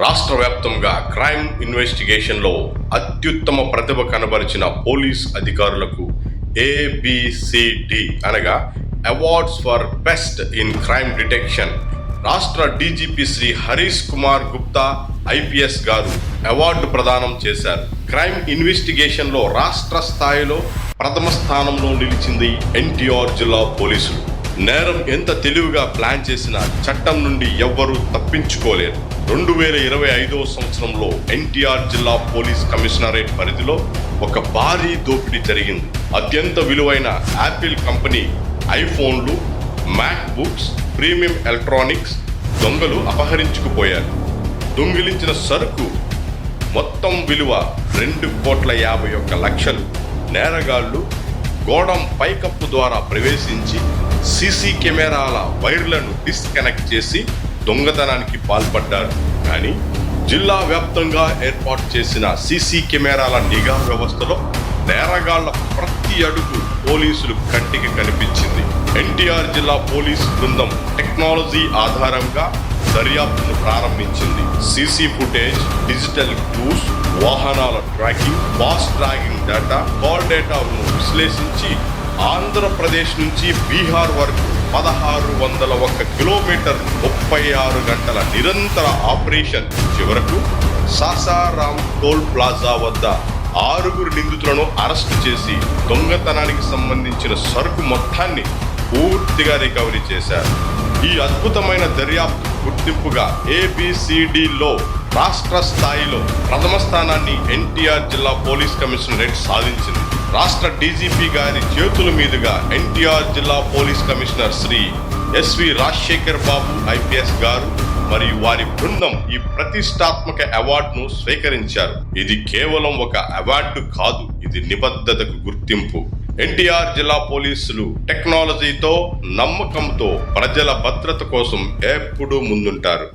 రాష్ట్ర వ్యాప్తంగా క్రైమ్ ఇన్వెస్టిగేషన్లో అత్యుత్తమ ప్రతిభ కనబరిచిన పోలీస్ అధికారులకు ABCD అనగా awards for best in crime detection రాష్ట్ర డీజీపీ శ్రీ హరీష్ కుమార్ గుప్తా IPS గారు అవార్డు ప్రదానం చేశారు. క్రైమ్ ఇన్వెస్టిగేషన్లో రాష్ట్ర స్థాయిలో ప్రథమ స్థానంలో నిలిచింది NTR జిల్లా పోలీసులు. నేరం ఎంత తెలివిగా ప్లాన్ చేసినా చట్టం నుండి ఎవ్వరూ తప్పించుకోలేరు. 2025వ సంవత్సరంలో NTR జిల్లా పోలీస్ కమిషనరేట్ పరిధిలో ఒక భారీ దోపిడీ జరిగింది. అత్యంత విలువైన యాపిల్ కంపెనీ ఐఫోన్లు, మ్యాక్ బుక్స్, ప్రీమియం ఎలక్ట్రానిక్స్ దొంగలు అపహరించుకుపోయారు. దొంగిలించిన సరుకు మొత్తం విలువ 2,51,00,000. నేరగాళ్లు గోడం పైకప్పు ద్వారా ప్రవేశించి సీసీ కెమెరాల వైర్లను డిస్కనెక్ట్ చేసి దొంగతనానికి పాల్పడ్డారు. కానీ జిల్లా వ్యాప్తంగా ఏర్పాటు చేసిన సీసీ కెమెరాల నిఘా వ్యవస్థలో నేరగాళ్ల ప్రతి అడుగు పోలీసులు కంటికి కనిపించింది. NTR జిల్లా పోలీసు బృందం టెక్నాలజీ ఆధారంగా దర్యాప్తును ప్రారంభించింది. సీసీ ఫుటేజ్, డిజిటల్ క్లూస్, వాహనాల tracking, fast tracking data, call డేటాను విశ్లేషించి ఆంధ్రప్రదేశ్ నుంచి బీహార్ వరకు 1601 కిలోమీటర్ 36 గంటల నిరంతర ఆపరేషన్ చివరకు సాసారాం టోల్ ప్లాజా వద్ద 6 నిందితులను అరెస్టు చేసి దొంగతనానికి సంబంధించిన సరుకు మొత్తాన్ని పూర్తిగా రికవరీ చేశారు. ఈ అద్భుతమైన దర్యాప్తు గుర్తింపుగా ABCDలో రాష్ట్ర స్థాయిలో ప్రథమ స్థానాన్ని NTR జిల్లా పోలీస్ కమిషనరేట్ సాధించింది. రాష్ట్ర డీజీపీ గారి చేతుల మీదుగా NTR జిల్లా police commissioner Shri SV Rajasekhar Babu IPS గారు మరియు వారి బృందం ఈ ప్రతిష్టాత్మక అవార్డును స్వీకరించారు. ఇది కేవలం ఒక అవార్డు కాదు, ఇది నిబద్ధతకు గుర్తింపు. NTR జిల్లా పోలీసులు టెక్నాలజీతో, నమ్మకంతో ప్రజల భద్రత కోసం ఎప్పుడూ ముందుంటారు.